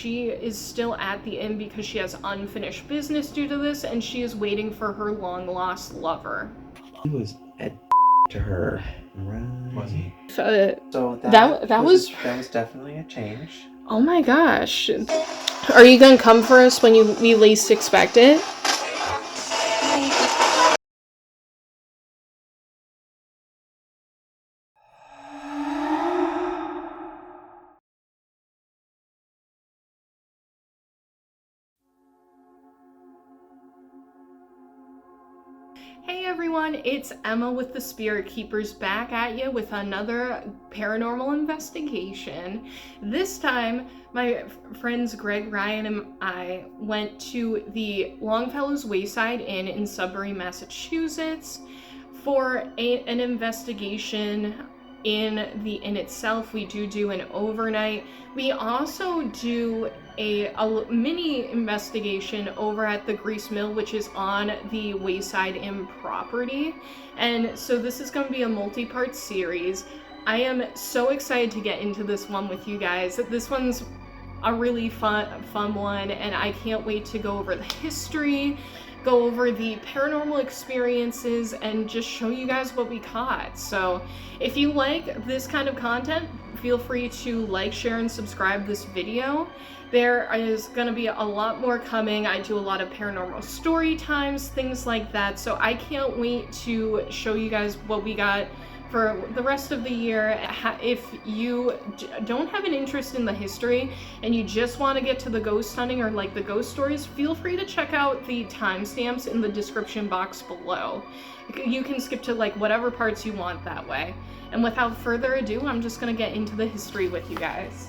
She is still at the inn because she has unfinished business due to this, and she is waiting for her long-lost lover. He was a to her. Right. Was he? So that was definitely a change. Oh my gosh. Are you gonna come for us when we least expect it? Hey everyone, it's Emma with the Spirit Keepers back at you with another paranormal investigation. This time, my friends Greg, Ryan, and I went to the Longfellow's Wayside Inn in Sudbury, Massachusetts for an investigation in the inn itself. We do an overnight. We also do a mini investigation over at the Grease Mill, which is on the Wayside Inn property. And so this is going to be a multi-part series. I am so excited to get into this one with you guys. This one's a really fun one, and I can't wait to go over the history, go over the paranormal experiences, and just show you guys what we caught. So if you like this kind of content, feel free to like, share, and subscribe this video. There is going to be a lot more coming. I do a lot of paranormal story times, things like that. So I can't wait to show you guys what we got for the rest of the year. If you don't have an interest in the history and you just want to get to the ghost hunting or like the ghost stories, feel free to check out the timestamps in the description box below. You can skip to like whatever parts you want that way. And without further ado, I'm just gonna get into the history with you guys.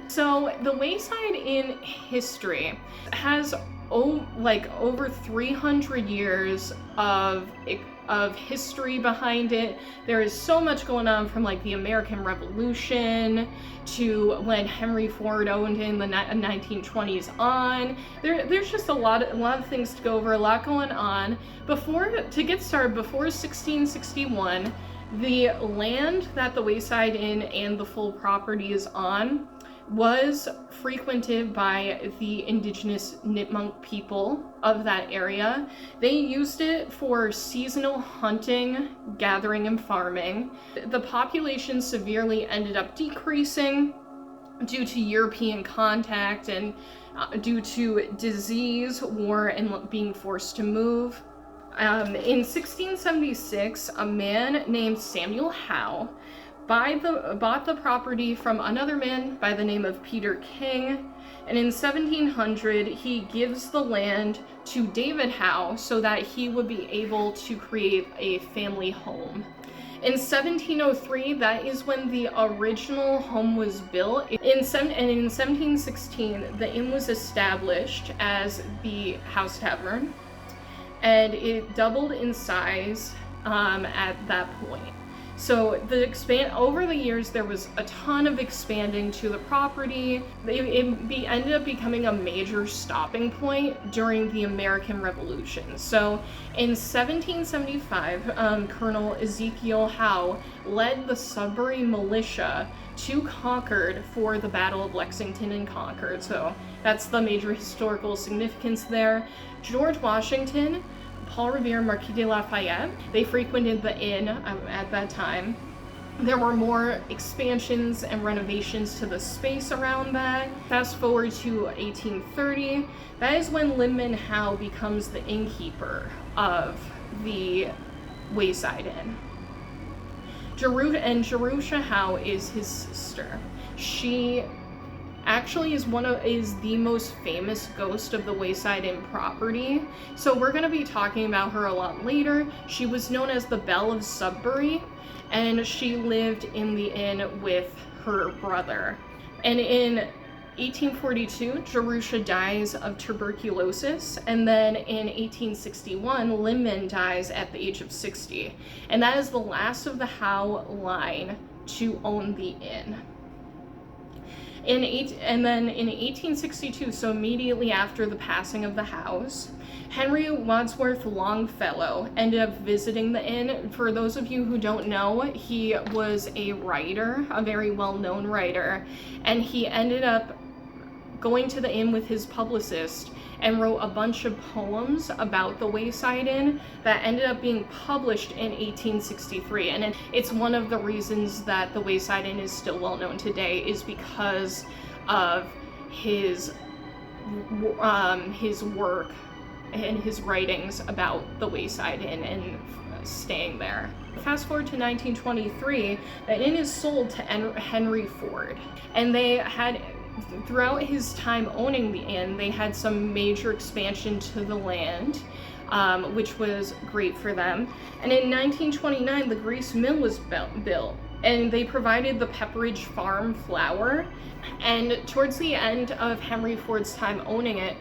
So the Wayside Inn History has over 300 years of history behind it. There is so much going on, from like the American Revolution to when Henry Ford owned it in the 1920s on. There's just a lot of things to go over, a lot going on. To get started, before 1661, the land that the Wayside Inn and the full property is on was frequented by the indigenous Nipmuc people of that area. They used it for seasonal hunting, gathering, and farming. The population severely ended up decreasing due to European contact and due to disease, war, and being forced to move. In 1676, a man named Samuel Howe bought the property from another man by the name of Peter King, and in 1700 he gives the land to David Howe so that he would be able to create a family home. In 1703, that is when the original home was built. In 1716, the inn was established as the House Tavern, and it doubled in size at that point. So over the years, there was a ton of expanding to the property. It ended up becoming a major stopping point during the American Revolution. So in 1775, Colonel Ezekiel Howe led the Sudbury militia to Concord for the Battle of Lexington and Concord. So that's the major historical significance there. George Washington, Paul Revere, Marquis de Lafayette, they frequented the inn at that time. There were more expansions and renovations to the space around that. Fast forward to 1830, that is when Lyman Howe becomes the innkeeper of the Wayside Inn. Jerusha Howe is his sister. She actually is the most famous ghost of the Wayside Inn property. So we're going to be talking about her a lot later. She was known as the Belle of Sudbury, and she lived in the inn with her brother. And in 1842, Jerusha dies of tuberculosis, and then in 1861, Lyman dies at the age of 60. And that is the last of the Howe line to own the inn. And then in 1862, so immediately after the passing of the house, Henry Wadsworth Longfellow ended up visiting the inn. For those of you who don't know, he was a writer, a very well-known writer, and he ended up going to the inn with his publicist and wrote a bunch of poems about the Wayside Inn that ended up being published in 1863. And it's one of the reasons that the Wayside Inn is still well known today, is because of his work and his writings about the Wayside Inn and staying there. Fast forward to 1923, the inn is sold to Henry Ford, and they had, throughout his time owning the inn, they had some major expansion to the land, which was great for them. And in 1929, the grease mill was built, and they provided the Pepperidge Farm flour. And towards the end of Henry Ford's time owning it,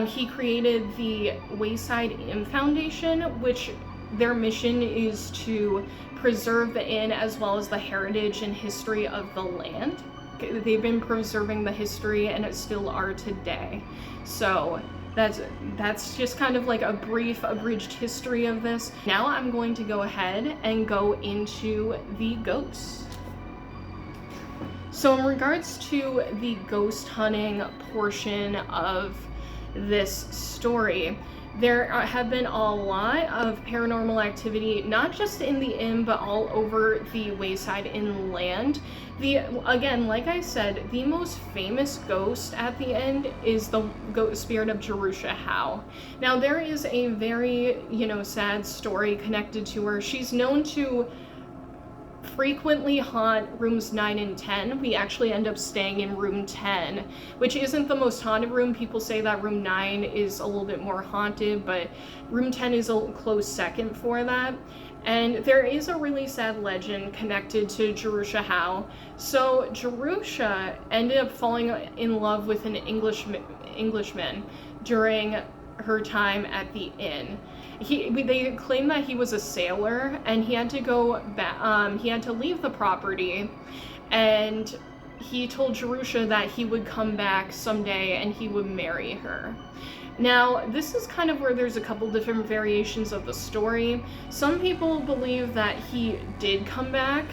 he created the Wayside Inn Foundation, which their mission is to preserve the inn as well as the heritage and history of the land. They've been preserving the history, and it still are today. So that's just kind of like a brief abridged history of this. Now I'm going to go ahead and go into the ghosts. So in regards to the ghost hunting portion of this story, there have been a lot of paranormal activity, not just in the inn, but all over the Wayside Inn land. Again, like I said, the most famous ghost at the end is the ghost spirit of Jerusha Howe. Now, there is a very, sad story connected to her. She's known to frequently haunt rooms 9 and 10. We actually end up staying in room 10, which isn't the most haunted room. People say that room 9 is a little bit more haunted, but room 10 is a close second for that. And there is a really sad legend connected to Jerusha Howe. So Jerusha ended up falling in love with an Englishman during her time at the inn. They claim that he was a sailor, and he had to go back. He had to leave the property, and he told Jerusha that he would come back someday and he would marry her. Now, this is kind of where there's a couple different variations of the story. Some people believe that he did come back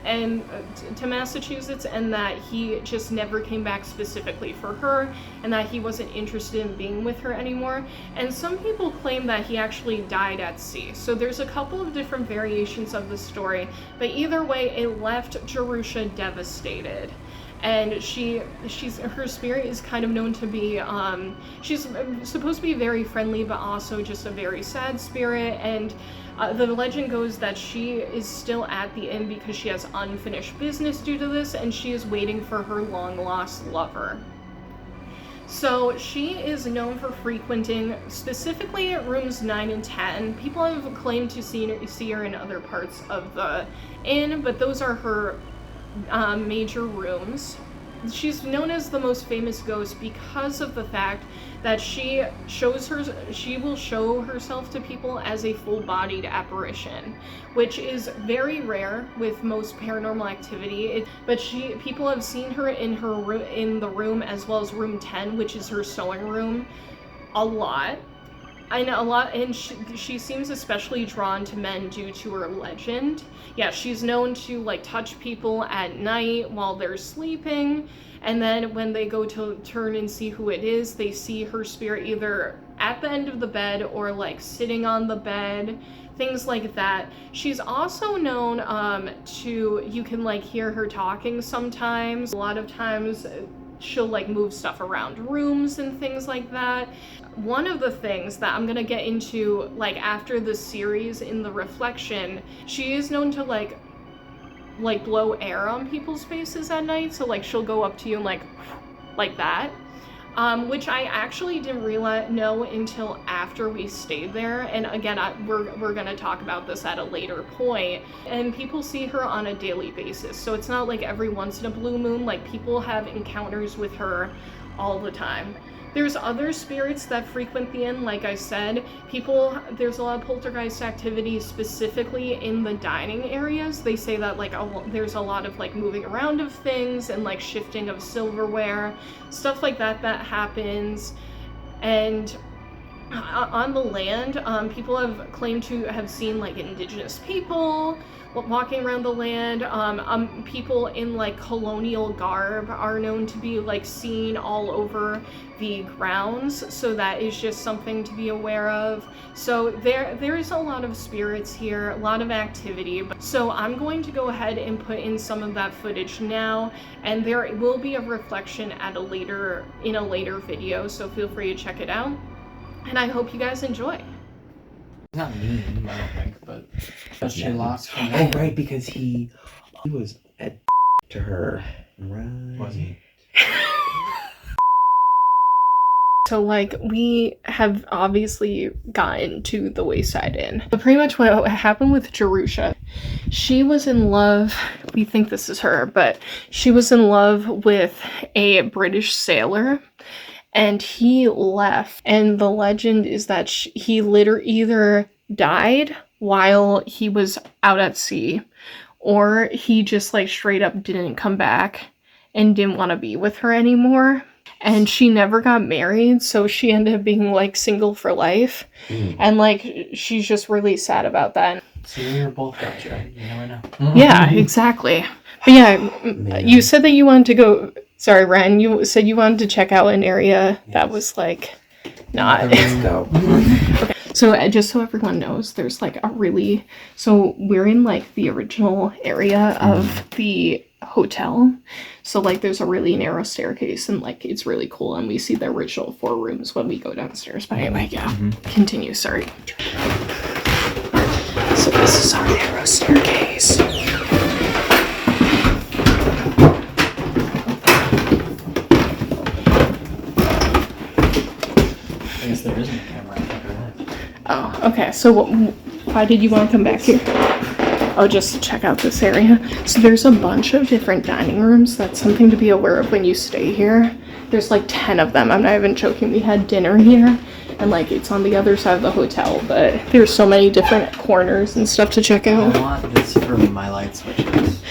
and to Massachusetts, and that he just never came back specifically for her, and that he wasn't interested in being with her anymore. And some people claim that he actually died at sea. So there's a couple of different variations of the story, but either way, it left Jerusha devastated. And her spirit is kind of known to be, she's supposed to be very friendly, but also just a very sad spirit. And the legend goes that she is still at the inn because she has unfinished business due to this, and she is waiting for her long-lost lover. So she is known for frequenting specifically rooms 9 and 10. People have claimed to see her in other parts of the inn, but those are her major rooms. She's known as the most famous ghost because of the fact that she will show herself to people as a full-bodied apparition, which is very rare with most paranormal activity. But people have seen her in the room as well as room 10, which is her sewing room, a lot. And she seems especially drawn to men due to her legend. Yeah, she's known to touch people at night while they're sleeping, and then when they go to turn and see who it is, they see her spirit either at the end of the bed or sitting on the bed, things like that. She's also known you can hear her talking sometimes. A lot of times she'll move stuff around rooms and things like that. One of the things that I'm gonna get into after the series in the reflection, she is known to blow air on people's faces at night. So she'll go up to you and like that, which I actually didn't know until after we stayed there. And again, we're gonna talk about this at a later point. And people see her on a daily basis, so it's not every once in a blue moon. People have encounters with her all the time. There's other spirits that frequent the inn, like I said. There's a lot of poltergeist activity specifically in the dining areas. They say that like there's a lot of like moving around of things and like shifting of silverware, stuff like that happens. And on the land, people have claimed to have seen like indigenous people walking around the land. People in like colonial garb are known to be like seen all over the grounds, so that is just something to be aware of. So there is a lot of spirits here, a lot of activity. So I'm going to go ahead and put in some of that footage now, and there will be a reflection in a later video, so feel free to check it out. And I hope you guys enjoy. Not mean, I don't think, but she lost her Oh, right, because he was at to her. Right. Was he? So like we have obviously gotten to the Wayside Inn. But pretty much what happened with Jerusha, she was in love, we think this is her, but she was in love with a British sailor. And he left, and the legend is that he either died while he was out at sea, or he just like straight up didn't come back and didn't want to be with her anymore. And she never got married, so she ended up being like single for life. And like she's just really sad about that. So we were both gotcha. You never know. Yeah, exactly. But yeah, you said that you wanted to go. Sorry, Ryan, you said you wanted to check out an area that was like not. Let's go. Okay. So just so everyone knows, there's like so we're in like the original area of the hotel. So like there's a really narrow staircase and like it's really cool, and we see the original 4 rooms when we go downstairs. But anyway, yeah, continue, sorry. So this is our narrow staircase. I guess there isn't a camera. Oh, okay. So why did you want to come back here? Oh, just to check out this area. So there's a bunch of different dining rooms. That's something to be aware of when you stay here. There's like 10 of them. I'm not even joking. We had dinner here, and like it's on the other side of the hotel, but there's so many different corners and stuff to check out. I want this for my light switches.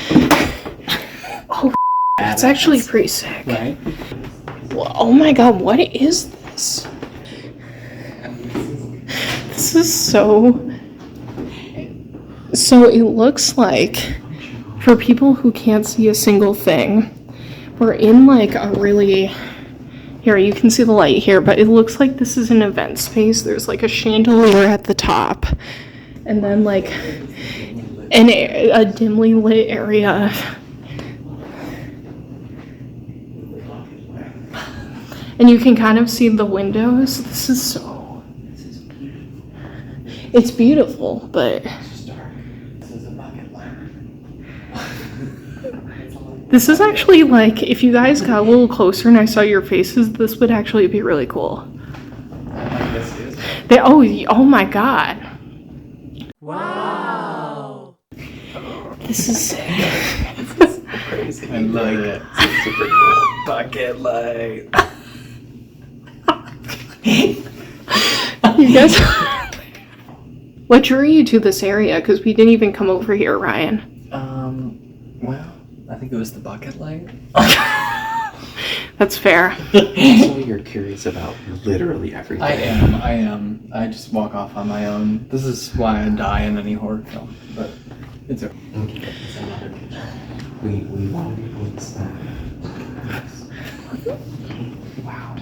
Oh, that's actually pretty sick. Right? Well, oh my god, what is this? This is so it looks like, for people who can't see a single thing, we're in like a really, here you can see the light here, but it looks like this is an event space. There's like a chandelier at the top, and then like a dimly lit area. And you can kind of see the windows. This is so, it's beautiful, but this is actually like, if you guys got a little closer and I saw your faces, this would actually be really cool. Oh my god. Wow. This is sick. This is crazy. I love it. It's super cool. Bucket light. You guys, what drew you to this area? Because we didn't even come over here, Ryan. Well, I think it was the bucket light. That's fair. So you're curious about literally everything. I am. I just walk off on my own. This is why I die in any horror film, but it's okay. Okay, it's another picture. We want to release that. Wow.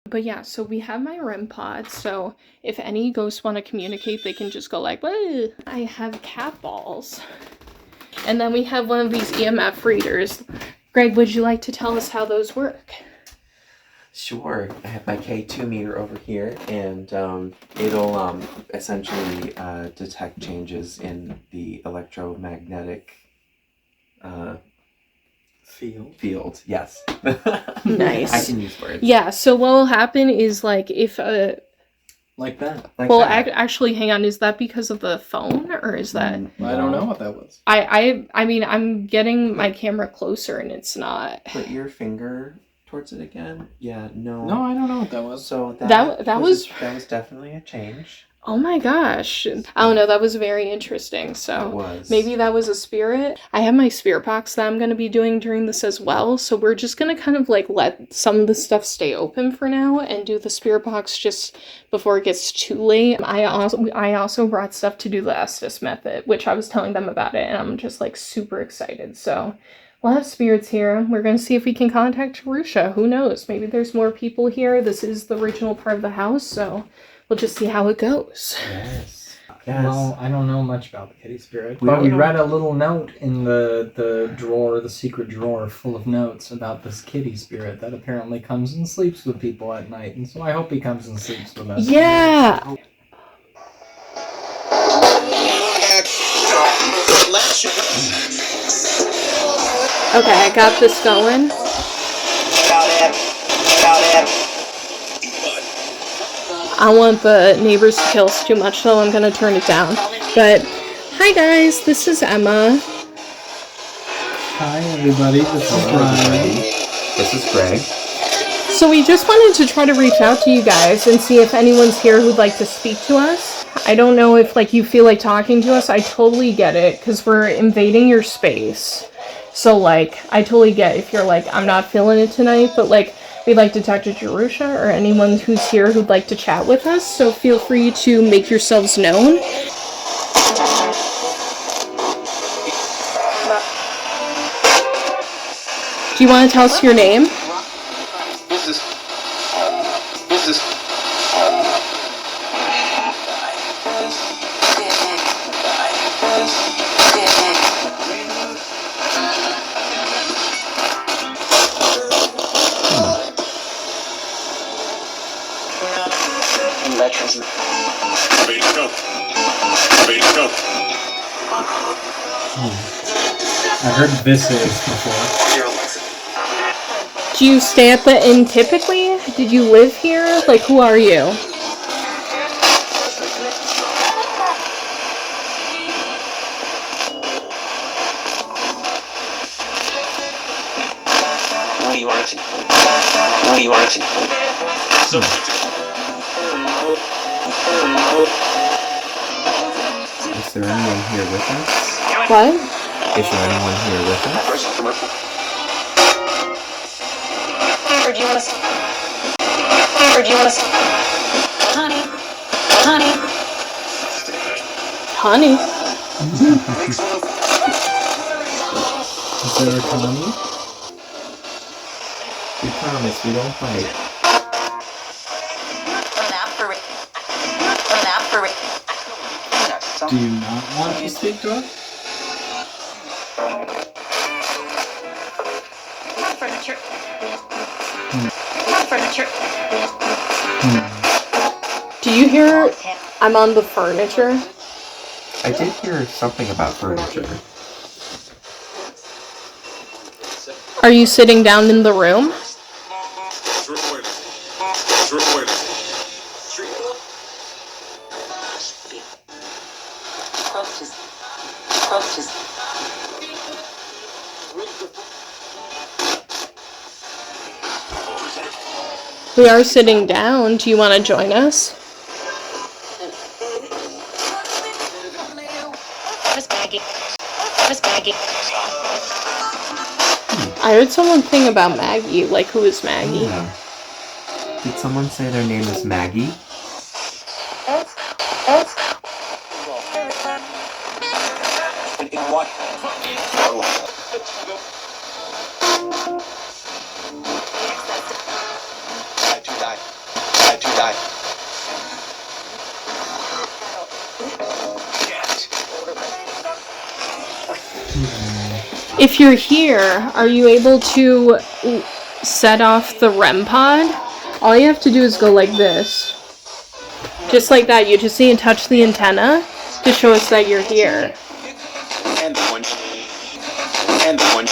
But yeah, so we have my REM pod, so if any ghosts want to communicate, they can just go like, "Whoa." I have cat balls. And then we have one of these EMF readers. Greg, would you like to tell us how those work? Sure. I have my K2 meter over here, and it'll essentially detect changes in the electromagnetic field. Yes. Nice. I can use words. Yeah, so what will happen is like if Like that. Like Well, that. actually, hang on. Is that because of the phone, or is that? I don't know what that was. I mean, I'm getting my camera closer, and it's not. Put your finger towards it again. Yeah, no. No, I don't know what that was. So That was that was definitely a change. Oh my gosh. I don't know, that was very interesting. So It was. maybe that was a spirit. I have my spirit box that I'm going to be doing during this as well. So we're just going to kind of like let some of the stuff stay open for now and do the spirit box just before it gets too late. I also brought stuff to do the Estes method, which I was telling them about it, and I'm just like super excited. So we'll have spirits here. We're going to see if we can contact Jerusha. Who knows? Maybe there's more people here. This is the original part of the house, so we'll just see how it goes. Yes. Well, I don't know much about the kitty spirit, We but don't we know. read a little note in the drawer, the secret drawer full of notes about this kitty spirit that apparently comes and sleeps with people at night, and so I hope he comes and sleeps with us. Yeah. Okay, I got this going. I don't want the neighbors to kill us too much, so I'm gonna turn it down. But, hi guys, this is Emma. Hi everybody, this is Hello, Ryan. everybody. This is Greg. So we just wanted to try to reach out to you guys and see if anyone's here who'd like to speak to us. I don't know if like you feel like talking to us. I totally get it, because we're invading your space. So like, I totally get if you're like, I'm not feeling it tonight, but like, we'd like to talk to Jerusha or anyone who's here who'd like to chat with us, so feel free to make yourselves known. Do you want to tell us your name? This is I heard this is before. Do you stay at the inn typically? Did you live here? Like, who are you? What do you want to see? What do you want to see? Is there anyone here with us? What? Is there anyone here with us? Or do you want to? Or do you want to? Honey, honey. Honey? Is there a Connie? We promise we don't fight. Do you not want to speak to us? Furniture. Furniture. Do you hear I'm on the furniture? I did hear something about furniture. Are you sitting down in the room? We are sitting down. Do you want to join us? Miss Maggie. Miss Maggie. I heard someone think about Maggie. Like, who is Maggie? Yeah. Did someone say their name is Maggie? If you're here, are you able to set off the REM pod? All you have to do is go like this. Just like that. You just need to touch the antenna to show us that you're here. And the one. And the one.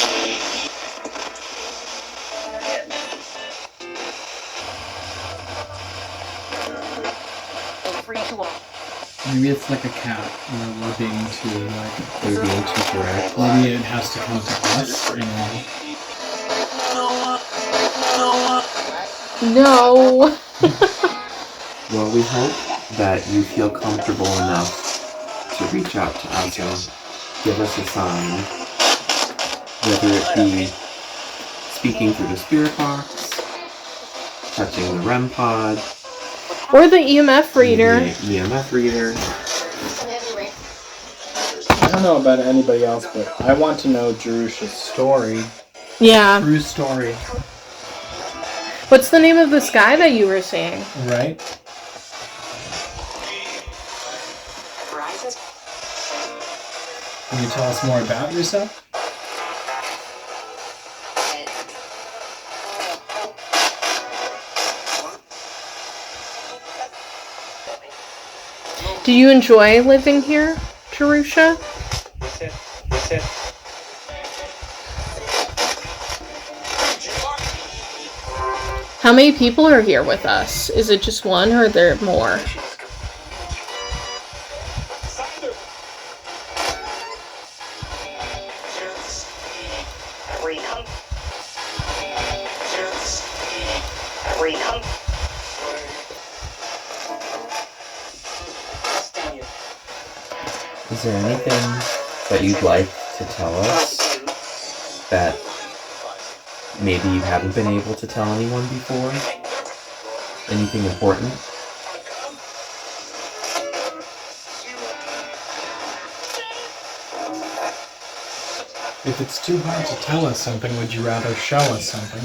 Maybe it's like a cat, we're being too, You're being too correct. maybe it has to come to us, No. Well, we hope that you feel comfortable enough to reach out to us and give us a sign, whether it be speaking through the spirit box, touching the REM pod, Or the EMF reader. the EMF reader. I don't know about anybody else, but I want to know Jerusha's story. Yeah. True story. What's the name of this guy that you were seeing? Right? Can you tell us more about yourself? Do you enjoy living here, Jerusha? How many people are here with us? Is it just one or are there more? Is there anything that you'd like to tell us that maybe you haven't been able to tell anyone before? Anything important? If it's too hard to tell us something, would you rather show us something?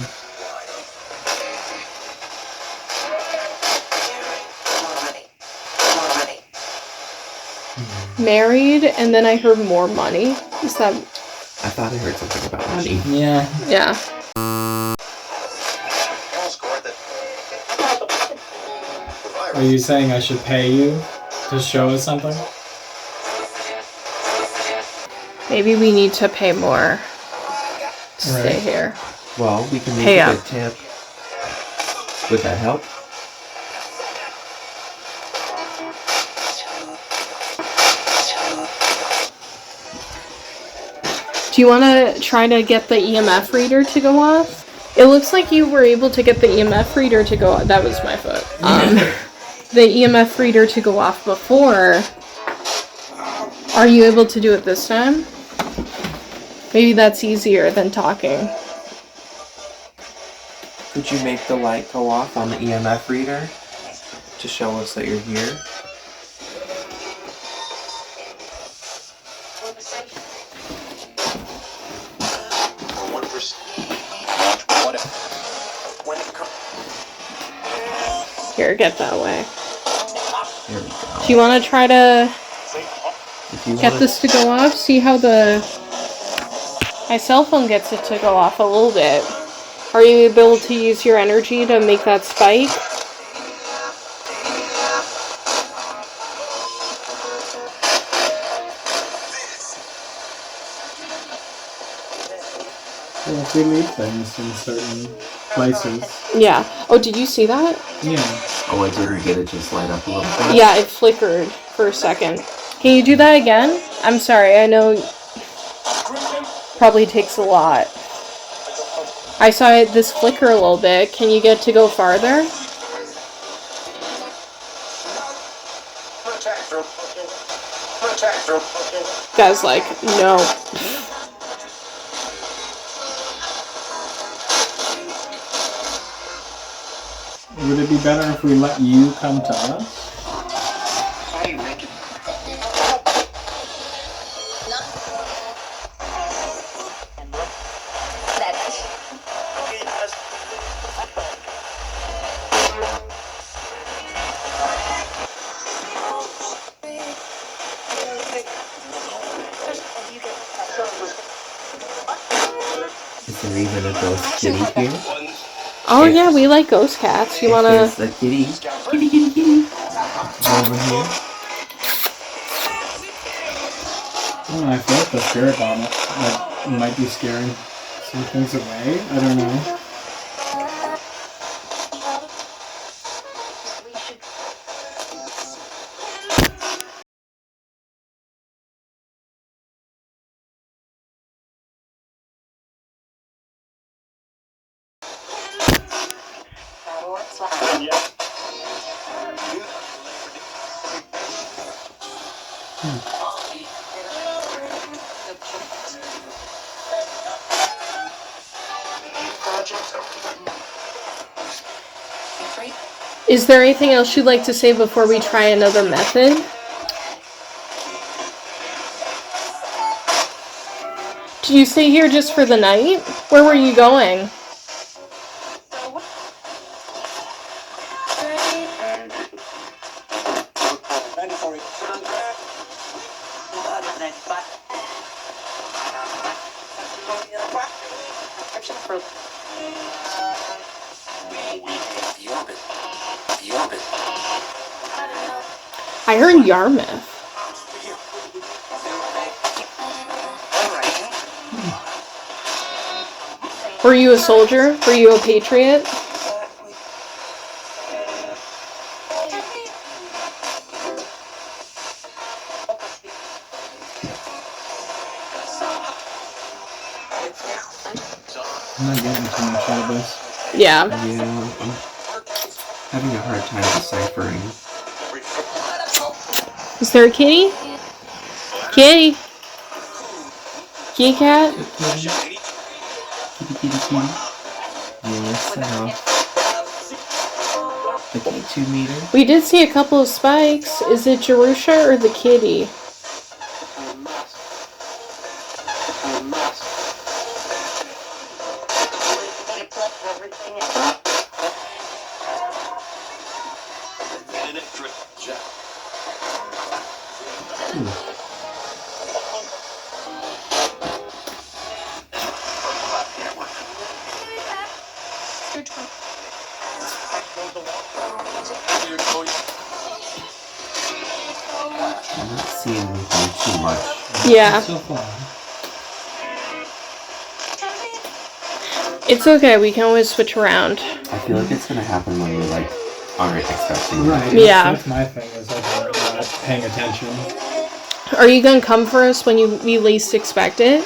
Married, and then I heard more money. Is that... I thought I heard something about money. Yeah. Yeah. Are you saying I should pay you to show us something? Maybe we need to pay more to stay Right. here. Well, we can make Pay a up. good tip. Would that help? Do you want to try to get the EMF reader to go off? It looks like you were able to get the EMF reader to go off. That was my foot. The EMF reader to go off before. Are you able to do it this time? Maybe that's easier than talking. Could you make the light go off on the EMF reader to show us that you're here? Here, get that way. There we go. Do you want to try to If you get wanna- this to go off? See how my cell phone gets it to go off a little bit. Are you able to use your energy to make that spike? Well, if we leave things in certain places. Yeah. Oh, did you see that? Yeah. Oh, I didn't get it just light up a little bit. Yeah, it flickered for a second. Can you do that again? I'm sorry, I know probably takes a lot. I saw this flicker a little bit. Can you get to go farther? Guy's like, no. Would it be better if we let you come to us? Is there even a ghost kitty here? Oh yeah, we like ghost cats. You If wanna... there's a kitty. Kitty. Over here. Oh, I feel like the spirit bomb might be scaring some things away. I don't know. Is there anything else you'd like to say before we try another method? Did you stay here just for the night? Where were you going? I heard Yarmouth. Were you a soldier? Were you a patriot? I'm not getting too much out of this. Yeah. Yeah, I'm having a hard time deciphering. Is there a kitty? Kitty? Kitty cat? Kitty, kitty, kitty. Yes, the K2 meter. We did see a couple of spikes. Is it Jerusha or the kitty? I'm not seeing anything too much. Yeah. So far. It's okay, we can always switch around. I feel like it's gonna happen when we like aren't expecting it. Right. Yeah. That's my thing, is like we're not paying attention. Are you gonna come for us when we least expect it?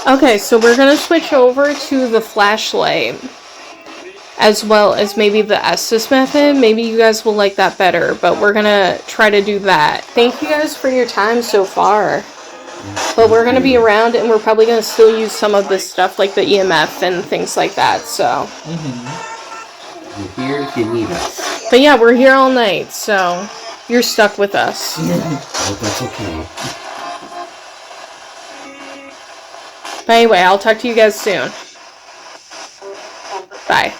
Okay, so we're gonna switch over to the flashlight, as well as maybe the Estes method. Maybe you guys will like that better, but we're gonna try to do that. Thank you guys for your time so far. But we're gonna be around, and we're probably gonna still use some of this stuff, like the EMF and things like that, so. We're here if you need us. But yeah, we're here all night, so you're stuck with us. Oh, that's okay. But anyway, I'll talk to you guys soon. Bye.